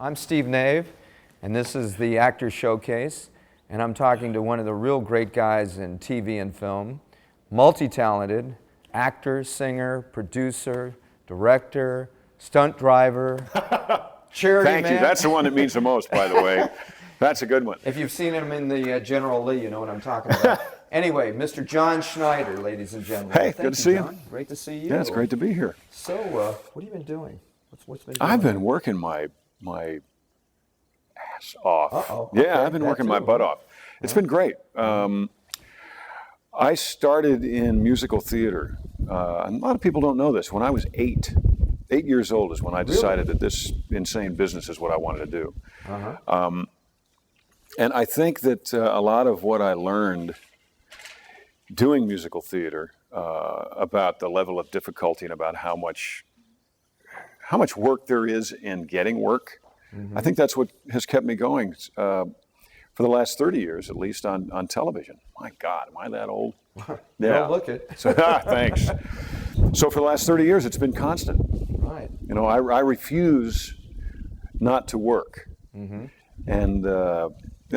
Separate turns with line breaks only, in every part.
I'm Steve Nave, and this is the Actors Showcase, and I'm talking to one of the real great guys in TV and film, multi-talented, actor, singer, producer, director, stunt driver, charity
Thank
man.
you. That's the one that means the most, by the way. That's a good one.
If you've seen him in the General Lee, you know what I'm talking about. Anyway, Mr. John Schneider, ladies and gentlemen.
Hey, good to see you.
Great to see you.
Yeah, it's great to be here.
So, what have you been doing? What's been going
I've
on?
been working my ass off.
Uh-oh.
Yeah,
Okay,
I've been
that
working my
too.
butt off. It's been great. I started in musical theater. A lot of people don't know this. When I was 8 years old is when I decided that this insane business is what I wanted to do.
Uh-huh.
And I think that a lot of what I learned doing musical theater about the level of difficulty and about how much work there is in getting work, I think that's what has kept me going for the last 30 years, at least on television. My God, am I that old?
You don't look it.
So, thanks. So for the last 30 years, it's been constant.
Right.
You know, I refuse not to work. And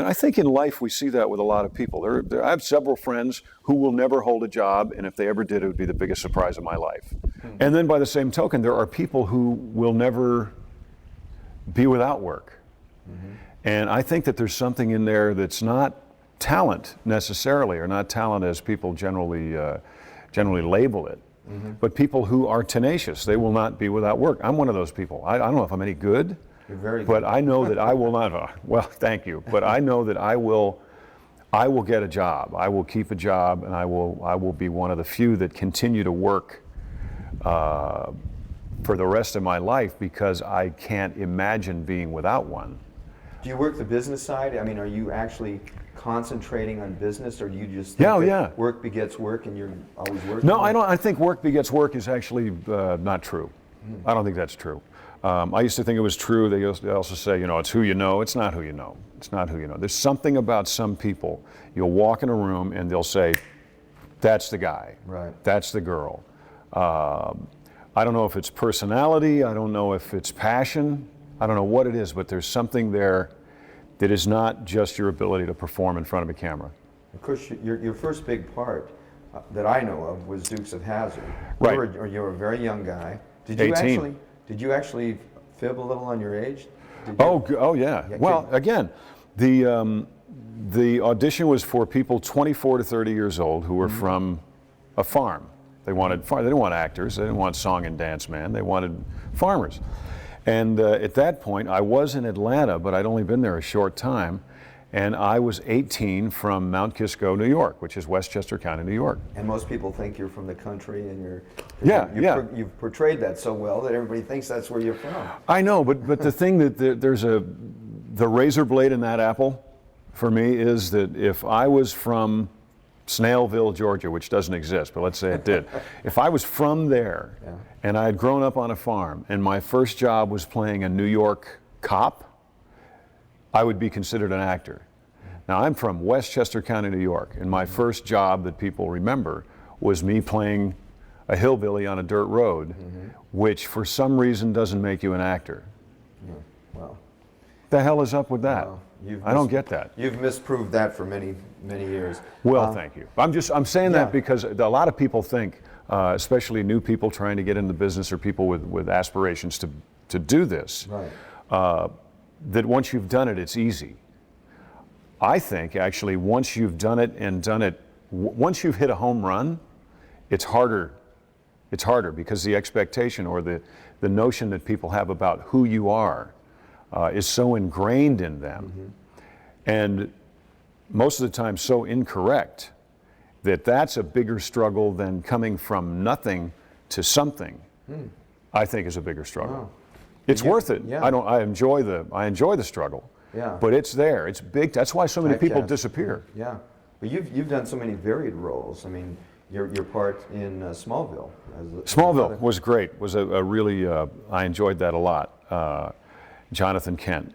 I think in life we see that with a lot of people. I have several friends who will never hold a job, and if they ever did, it would be the biggest surprise of my life. And then by the same token, there are people who will never be without work. And I think that there's something in there that's not talent necessarily, or not talent as people generally label it, but people who are tenacious. They will not be without work. I'm one of those people. I don't know if I'm any good.
You're very
But
good.
I know that I will not. Well, thank you. But I know that I will get a job. I will keep a job, and I will be one of the few that continue to work for the rest of my life, because I can't imagine being without one.
Do you work the business side? I mean, are you actually concentrating on business, or do you just
Yeah,
think
yeah.
that work begets work and you're always working?
No, I don't. I think work begets work is actually not true. I don't think that's true. I used to think it was true. They also say, you know, it's who you know. It's not who you know. It's not who you know. There's something about some people. You'll walk in a room and they'll say, that's the guy.
Right.
That's the girl. I don't know if it's personality. I don't know if it's passion. I don't know what it is, but there's something there that is not just your ability to perform in front of a camera.
Of course, your first big part that I know of was Dukes of Hazzard.
Right.
You were a very young guy. Did
18.
you actually fib a little on your age? Did you?
Oh yeah. Well, again, the audition was for people 24 to 30 years old who were from a farm. They didn't want actors. They didn't want song and dance man. They wanted farmers. And at that point, I was in Atlanta, but I'd only been there a short time. And I was 18 from Mount Kisco, New York, which is Westchester County, New York.
And most people think you're from the country, and you've portrayed that so well that everybody thinks that's where you're from.
I know, but the thing that the razor blade in that apple for me is that if I was from Snailville, Georgia, which doesn't exist, but let's say it did. If I was from there and I had grown up on a farm and my first job was playing a New York cop, I would be considered an actor. Now, I'm from Westchester County, New York, and my first job that people remember was me playing a hillbilly on a dirt road, which for some reason doesn't make you an actor.
Well,
The hell is up with that?
Well,
I don't get that.
You've misproved that for many, many years.
Well, thank you. I'm saying that because a lot of people think, especially new people trying to get in the business or people with aspirations to do this, that once you've done it, it's easy. I think actually once you've done it, once you've hit a home run, it's harder. It's harder because the expectation or the notion that people have about who you are is so ingrained in them, and most of the time so incorrect, that that's a bigger struggle than coming from nothing to something. I think is a bigger struggle.
Wow.
It's worth it.
Yeah.
I enjoy the struggle.
Yeah.
But it's there. It's big. That's why so many people
Typecast.
disappear.
Yeah, but you've done so many varied roles. I mean, your part in Smallville.
Smallville was great. Was a really I enjoyed that a lot. Jonathan Kent,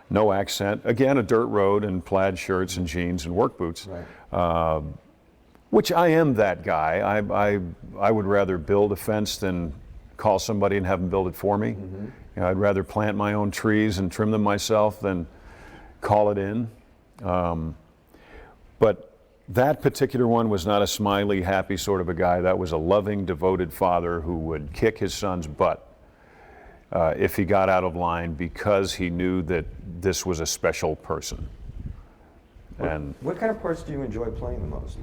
no accent. Again, a dirt road and plaid shirts and jeans and work boots.
Right.
Which I am that guy. I would rather build a fence than call somebody and have them build it for me. You know, I'd rather plant my own trees and trim them myself than call it in. But that particular one was not a smiley, happy sort of a guy. That was a loving, devoted father who would kick his son's butt if he got out of line because he knew that this was a special person. And
what kind of parts do you enjoy playing the most?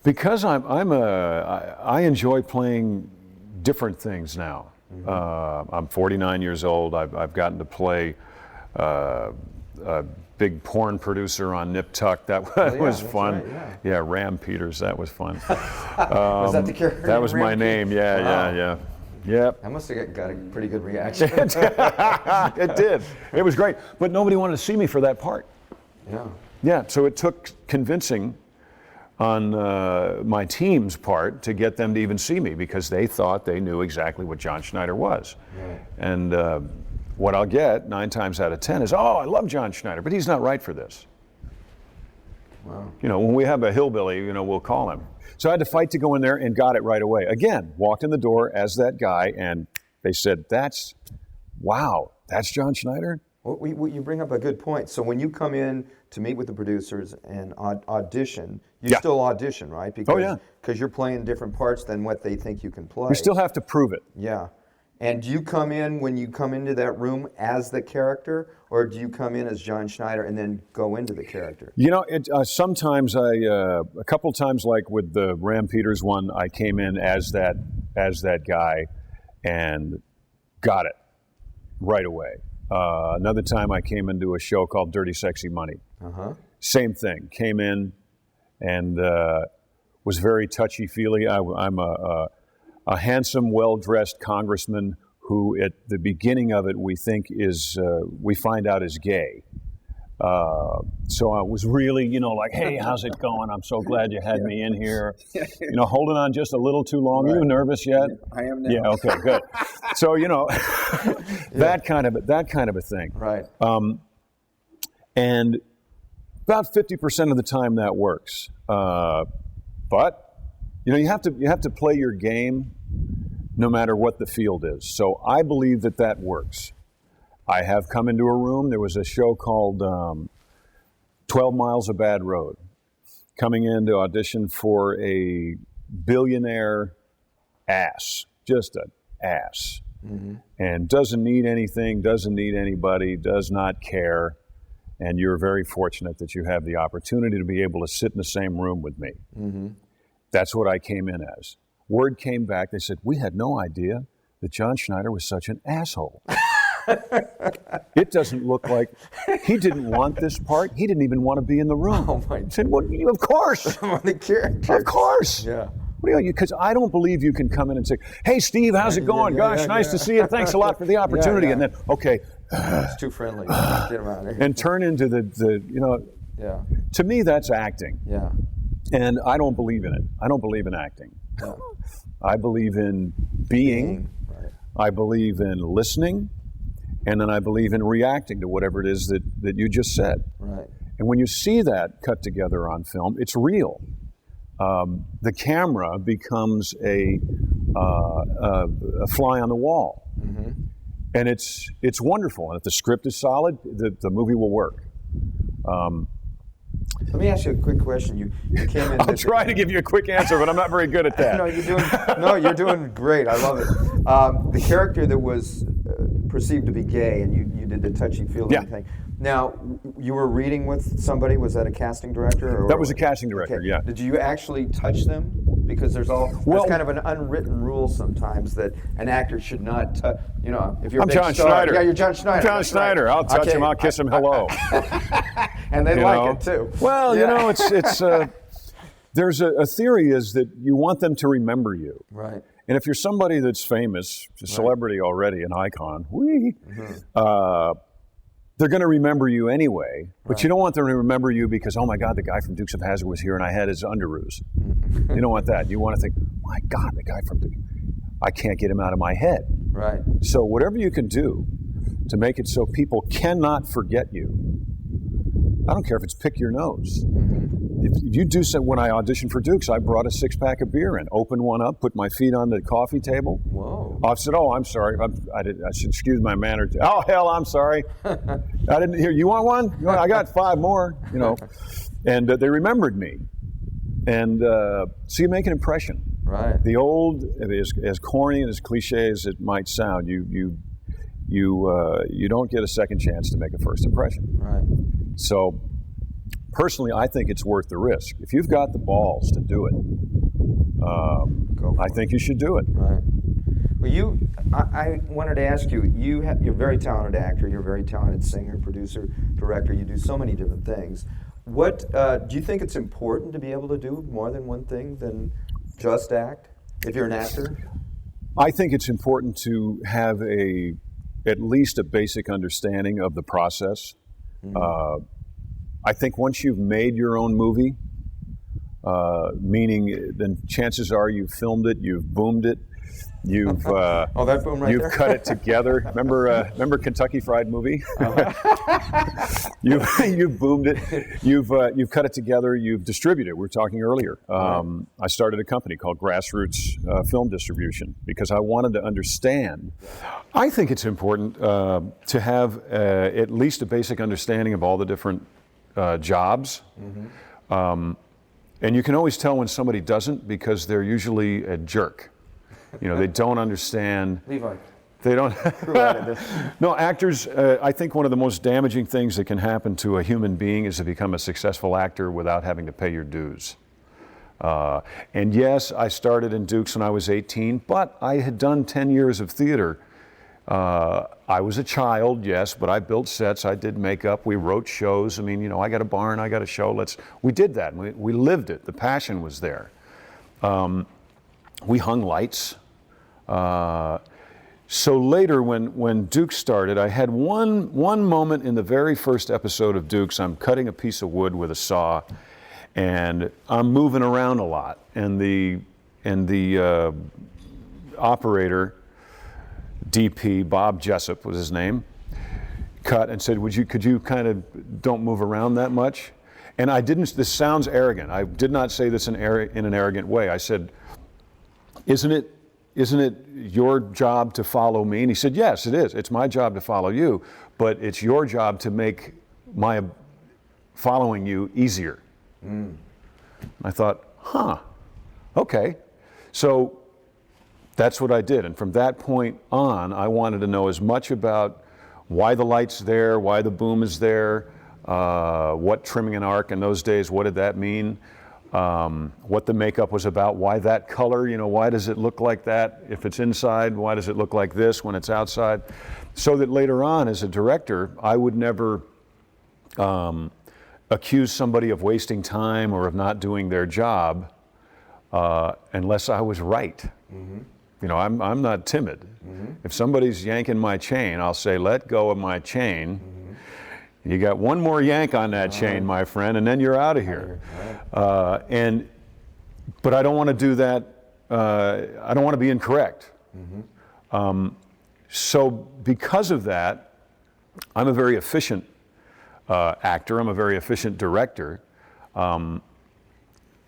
because I enjoy playing different things now. I'm 49 years old. I've gotten to play a big porn producer on Nip Tuck. That was fun.
Right, yeah.
Ram Peters. That was fun.
Was that the character?
That was my name. Yeah. Yep.
I must have got a pretty good reaction.
It did. It was great. But nobody wanted to see me for that part.
Yeah.
Yeah. So it took convincing on my team's part to get them to even see me because they thought they knew exactly what John Schneider was.
Right.
And what I'll get 9 times out of 10 is, oh, I love John Schneider, but he's not right for this.
Wow.
You know, when we have a hillbilly, we'll call him. So I had to fight to go in there and got it right away. Again, walked in the door as that guy, and they said, wow, that's John Schneider?
Well, you bring up a good point. So when you come in to meet with the producers and audition, you still audition, right? Because, because you're playing different parts than what they think you can play.
You still have to prove it.
Yeah. And do you come in when you come into that room as the character, or do you come in as John Schneider and then go into the character?
You know, sometimes a couple times, like with the Ram Peters one, I came in as that guy and got it right away. Another time I came into a show called Dirty Sexy Money. Same thing. Came in and was very touchy-feely. I'm a handsome, well-dressed congressman who at the beginning of it we find out is gay. So I was really, like, hey, how's it going? I'm so glad you had me in here. Holding on just a little too long. Right. Are you nervous yet?
I am now.
Yeah, okay, good. So, that kind of a thing.
Right.
And about 50% of the time that works. But you have to play your game no matter what the field is. So I believe that works. I have come into a room. There was a show called 12 Miles of Bad Road. Coming in to audition for a billionaire ass, just an ass. Mm-hmm. And doesn't need anything, doesn't need anybody, does not care. And you're very fortunate that you have the opportunity to be able to sit in the same room with me. Mm-hmm. That's what I came in as. Word came back, they said, we had no idea that John Schneider was such an asshole. It doesn't look like, he didn't want this part. He didn't even want to be in the room.
Oh my!
I said, well, of course.
I'm the character.
Of course.
Yeah.
Because I don't believe you can come in and say, hey, Steve, how's it going? Gosh, nice to see you. Thanks a lot for the opportunity. And then, okay.
It's too friendly. Get him out of here.
And turn into the.
Yeah.
To me, that's acting.
Yeah.
And I don't believe in it. I don't believe in acting. Yeah. I believe in being.
Right.
I believe in listening. And then I believe in reacting to whatever it is that you just said.
Right.
And when you see that cut together on film, it's real. The camera becomes a fly on the wall. Mm-hmm. And it's wonderful. And if the script is solid, the movie will work.
Let me ask you a quick question. You came in.
I'll try to give you a quick answer, but I'm not very good at that.
You're doing great. I love it. The character that was perceived to be gay, and you did the touchy-feely thing. Now, you were reading with somebody. Was that a casting director?
That was a casting director. Okay. Yeah.
Did you actually touch them? Because there's kind of an unwritten rule sometimes that an actor should not touch. If you're
I'm John Schneider.
Yeah, you're John Schneider.
I'm John Schneider. Right. I'll touch him. I'll kiss him. Hello.
And they like it too.
Well, it's there's a theory is that you want them to remember you.
Right.
And if you're somebody that's famous, a celebrity already, an icon, they're going to remember you anyway. But you don't want them to remember you because, oh my God, the guy from Dukes of Hazzard was here and I had his underoos. You don't want that. You want to think, my God, the guy from Dukes, I can't get him out of my head.
Right.
So whatever you can do to make it so people cannot forget you. I don't care if it's pick your nose. Mm-hmm. you do some, when I auditioned for Dukes, I brought a 6-pack of beer in, opened one up, put my feet on the coffee table.
Whoa.
I said, "Oh, I'm sorry. I said, excuse my manner. Oh, hell, I'm sorry. I didn't hear. You want one? No, I got 5 more, you know." And they remembered me. And so you make an impression.
Right.
The old, as corny and as cliche as it might sound, you don't get a second chance to make a first impression.
Right.
So personally, I think it's worth the risk. If you've got the balls to do it, I think you should do it.
Right. Well, I wanted to ask you, you're a very talented actor, you're a very talented singer, producer, director, you do so many different things. What, do you think it's important to be able to do more than one thing than just act, if you're an actor?
I think it's important to have at least a basic understanding of the process. Mm-hmm. I think once you've made your own movie, meaning then chances are you've filmed it, you've boomed it, you've
oh, that boom right
you've
there.
cut it together. Remember Kentucky Fried Movie? You've boomed it. You've cut it together. You've distributed. We were talking earlier. I started a company called Grassroots Film Distribution because I wanted to understand. I think it's important to have at least a basic understanding of all the different jobs. Mm-hmm. And you can always tell when somebody doesn't because they're usually a jerk. You know, they don't understand.
Levi.
They don't. No, actors, I think one of the most damaging things that can happen to a human being is to become a successful actor without having to pay your dues. And yes, I started in Dukes when I was 18, but I had done 10 years of theater. I was a child, yes, but I built sets, I did makeup, we wrote shows. I mean, you know, I got a barn, I got a show. We did that. We lived it. The passion was there. We hung lights. So later, when Dukes started, I had one moment in the very first episode of Dukes. I'm cutting a piece of wood with a saw, and I'm moving around a lot. And the operator, DP Bob Jessup was his name, cut and said, "Could you kind of don't move around that much?" And I didn't. This sounds arrogant. I did not say this in an arrogant way. I said, Isn't it your job to follow me? And he said, "Yes, it is. It's my job to follow you, but it's your job to make my following you easier." I thought, okay. So that's what I did. And from that point on, I wanted to know as much about why the light's there, why the boom is there, what trimming an arc in those days, what did that mean? What the makeup was about, why that color, you know, why does it look like that if it's inside, why does it look like this when it's outside? So that later on as a director, I would never accuse somebody of wasting time or of not doing their job unless I was right. Mm-hmm. You know, I'm not timid. Mm-hmm. If somebody's yanking my chain, I'll say, "Let go of my chain." Mm-hmm. You got one more yank on that chain, my friend, and then you're out of here. But I don't want to do that. I don't want to be incorrect. Mm-hmm. So because of that, I'm a very efficient actor. I'm a very efficient director.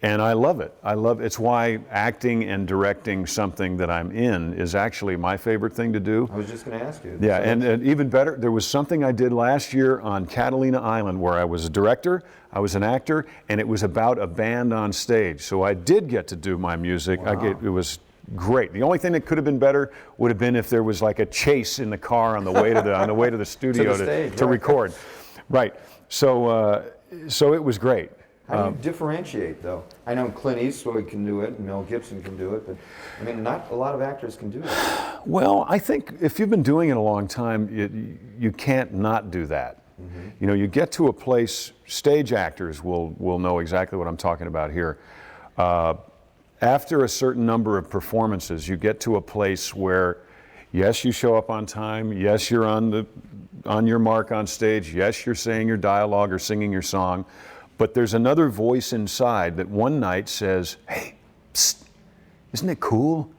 And I love it. It's why acting and directing something that I'm in is actually my favorite thing to do.
I was just going to ask you.
Yeah, and even better, there was something I did last year on Catalina Island where I was a director, I was an actor, and it was about a band on stage. So I did get to do my music.
Wow.
It was great. The only thing that could have been better would have been if there was like a chase in the car on the way to the studio to record. Right. So it was great.
How do you differentiate, though? I know Clint Eastwood can do it, and Mel Gibson can do it, but I mean, not a lot of actors can do that.
Well, I think if you've been doing it a long time, you can't not do that. Mm-hmm. You know, you get to a place, stage actors will know exactly what I'm talking about here. After a certain number of performances, you get to a place where, yes, you show up on time, yes, you're on your mark on stage, yes, you're saying your dialogue or singing your song, but there's another voice inside that one night says, "Hey, psst, isn't it cool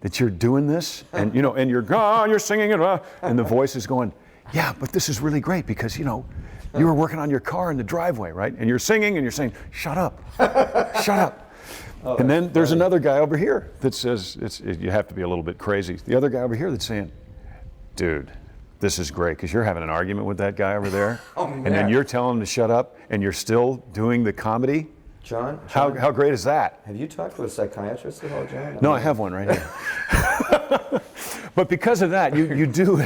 that you're doing this?" And you know, and you're singing it, and the voice is going, "Yeah, but this is really great because you know, You were working on your car in the driveway, right? And you're singing and you're saying, shut up, shut up.
Oh,
and then there's another guy over here that says, you have to be a little bit crazy. The other guy over here that's saying, dude, this is great, because you're having an argument with that guy over there.
Oh, man.
And then you're telling him to shut up, and you're still doing the comedy.
John,
How great is that?
have you talked to a psychiatrist at all, John?
No, I have one right here. But because of that, you do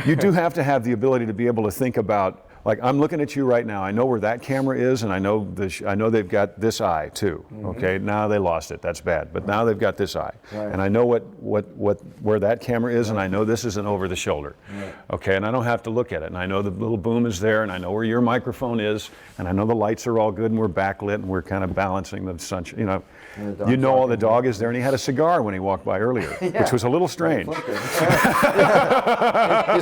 you do have to have the ability to be able to think about, like, I'm looking at you right now. I know where that camera is, and I know I know they've got this eye too. Okay, now they lost it. That's bad. But now they've got this eye, and I know where that camera is, and I know this isn't over the shoulder. Okay, and I don't have to look at it, and I know the little boom is there, and I know where your microphone is, and I know the lights are all good, and we're backlit, and we're kind of balancing the sunshine. You know, all the dog is there, and he had a cigar when he walked by earlier, which was a little strange.
He's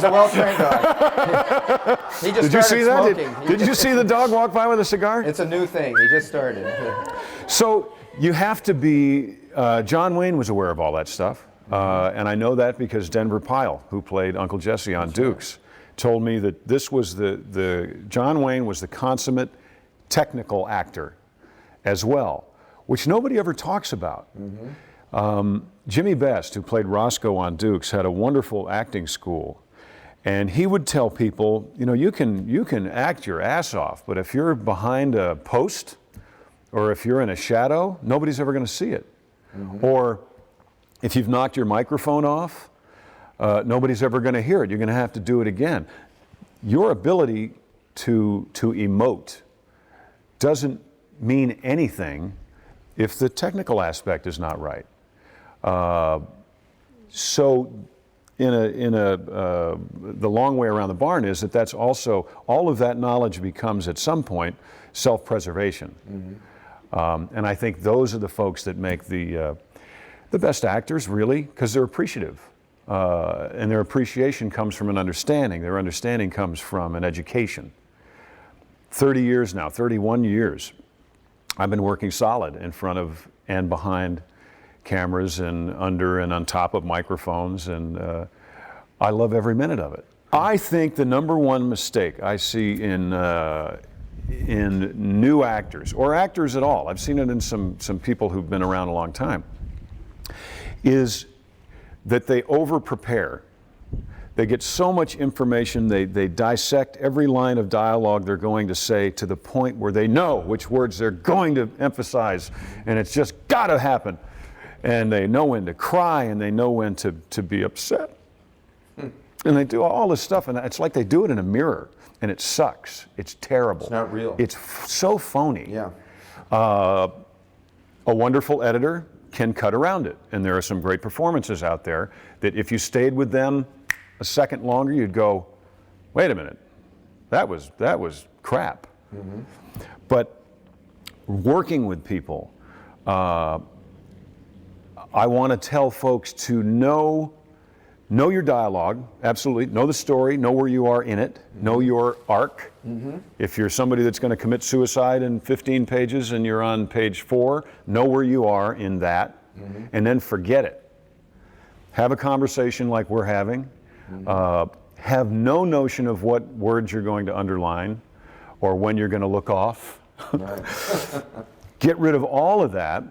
a well-trained dog. He just
Did you see that?
smoking.
Did you see the dog walk by with a cigar?
It's a new thing. He just started.
So you have to be, John Wayne was aware of all that stuff. And I know that because Denver Pyle, who played Uncle Jesse on Dukes, told me that this was John Wayne was the consummate technical actor as well, which nobody ever talks about. Jimmy Best, who played Roscoe on Dukes, had a wonderful acting school. And he would tell people, you can act your ass off, but if you're behind a post or if you're in a shadow, nobody's ever going to see it. Or if you've knocked your microphone off, nobody's ever going to hear it. You're going to have to do it again. Your ability to emote doesn't mean anything if the technical aspect is not right. So the long way around the barn is that's also, all of that knowledge becomes at some point self-preservation. And I think those are the folks that make the best actors, really, because they're appreciative. And their appreciation comes from an understanding. Their understanding comes from an education. 30 years now, 31 years, I've been working solid in front of and behind cameras and under and on top of microphones, and I love every minute of it. I think the number one mistake I see in new actors, or actors at all, I've seen it in some people who've been around a long time, is that they over-prepare. They get so much information, they dissect every line of dialogue they're going to say to the point where they know which words they're going to emphasize, and it's just got to happen. And they know when to cry, and they know when to be upset. And they do all this stuff, and it's like they do it in a mirror, and it sucks. It's terrible.
It's not real.
It's so phony.
Yeah.
A wonderful editor can cut around it, and there are some great performances out there that if you stayed with them a second longer, you'd go, wait a minute, that was crap. But working with people, I want to tell folks to know your dialogue, absolutely, know the story, know where you are in it, know your arc. If you're somebody that's going to commit suicide in 15 pages and you're on page 4, know where you are in that, and then forget it. Have a conversation like we're having. Have no notion of what words you're going to underline or when you're going to look off. Get rid of all of that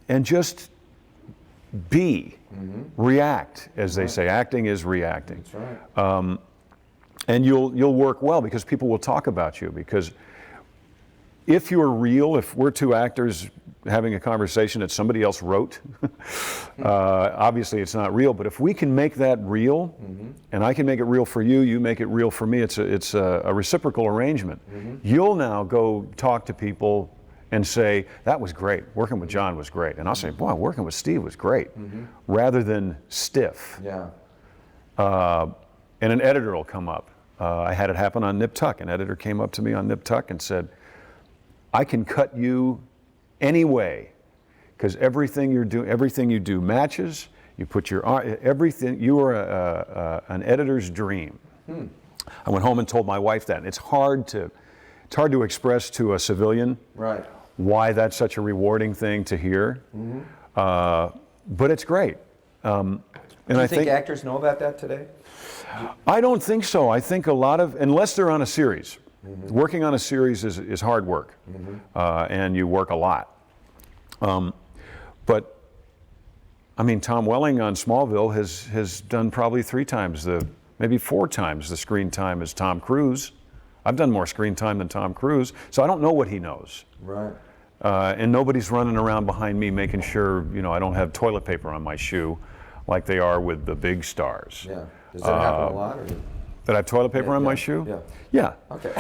and just be. React, as they say. Acting is reacting.
That's right.
And you'll work well because people will talk about you. Because if you're real, if we're two actors having a conversation that somebody else wrote, obviously it's not real. But if we can make that real, and I can make it real for you, you make it real for me, it's a reciprocal arrangement. You'll now go talk to people and say, that was great, working with John was great. And I'll say, boy, working with Steve was great, rather than stiff.
Yeah.
And an editor will come up. I had it happen on Nip Tuck. An editor came up to me on Nip Tuck and said, I can cut you any way, because everything you do matches. You put your everything. You are an editor's dream. I went home and told my wife that. And it's hard to express to a civilian why that's such a rewarding thing to hear. But it's great. And
Do you think actors know about that today?
I don't think so. I think a lot of, unless they're on a series. Working on a series is hard work, and you work a lot. But I mean, Tom Welling on Smallville has done probably 3 times maybe 4 times the screen time as Tom Cruise. I've done more screen time than Tom Cruise, so I don't know what he knows.
Right.
And nobody's running around behind me making sure, I don't have toilet paper on my shoe like they are with the big stars.
Yeah. Does that happen a lot? Or?
That I have toilet paper on my shoe?
Yeah.
Yeah.
Okay.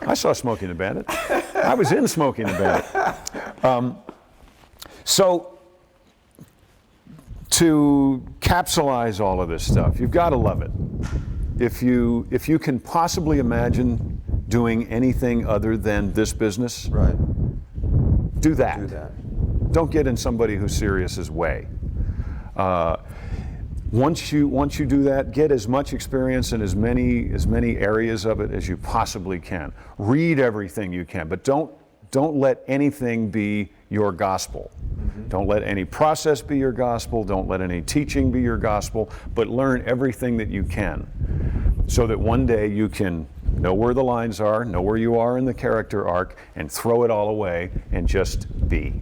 I saw Smokey and the Bandit. I was in Smokey and the Bandit. So to capsulize all of this stuff, you've got to love it. If you can possibly imagine doing anything other than this business,
Right.
do that.
Do that.
Don't get in somebody who's serious's way. Once you do that, get as much experience in as many areas of it as you possibly can. Read everything you can, but don't let anything be your gospel. Don't let any process be your gospel. Don't let any teaching be your gospel, but learn everything that you can so that one day you can know where the lines are, know where you are in the character arc, and throw it all away and just be.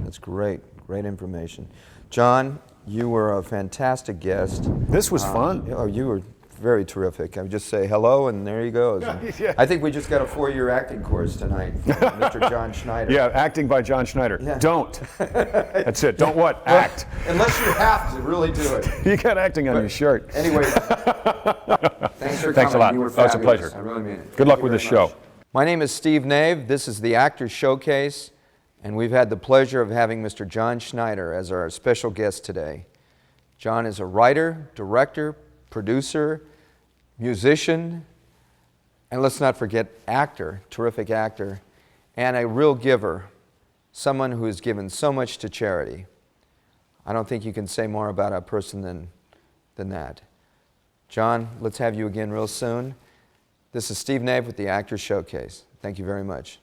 That's great. Great information. John, you were a fantastic guest.
This was fun.
You were very terrific. I would just say hello, and there he goes.
Yeah.
I think we just got a 4-year acting course tonight from Mr. John Schneider.
Yeah, acting by John Schneider.
Yeah.
Don't. That's it. Don't what? Act.
Unless you have to really do it.
You got acting on your shirt.
Anyway, thanks for
Thanks a
coming.
lot.
You were
Oh, it's a
fabulous.
pleasure.
I really mean it.
Good luck
Thank
with
you
this
very
show.
much. My name is Steve Nave. This is the Actors Showcase, and we've had the pleasure of having Mr. John Schneider as our special guest today. John is a writer, director, producer, musician, and let's not forget actor, terrific actor, and a real giver, someone who has given so much to charity. I don't think you can say more about a person than that. John, let's have you again real soon. This is Steve Nave with the Actors Showcase. Thank you very much.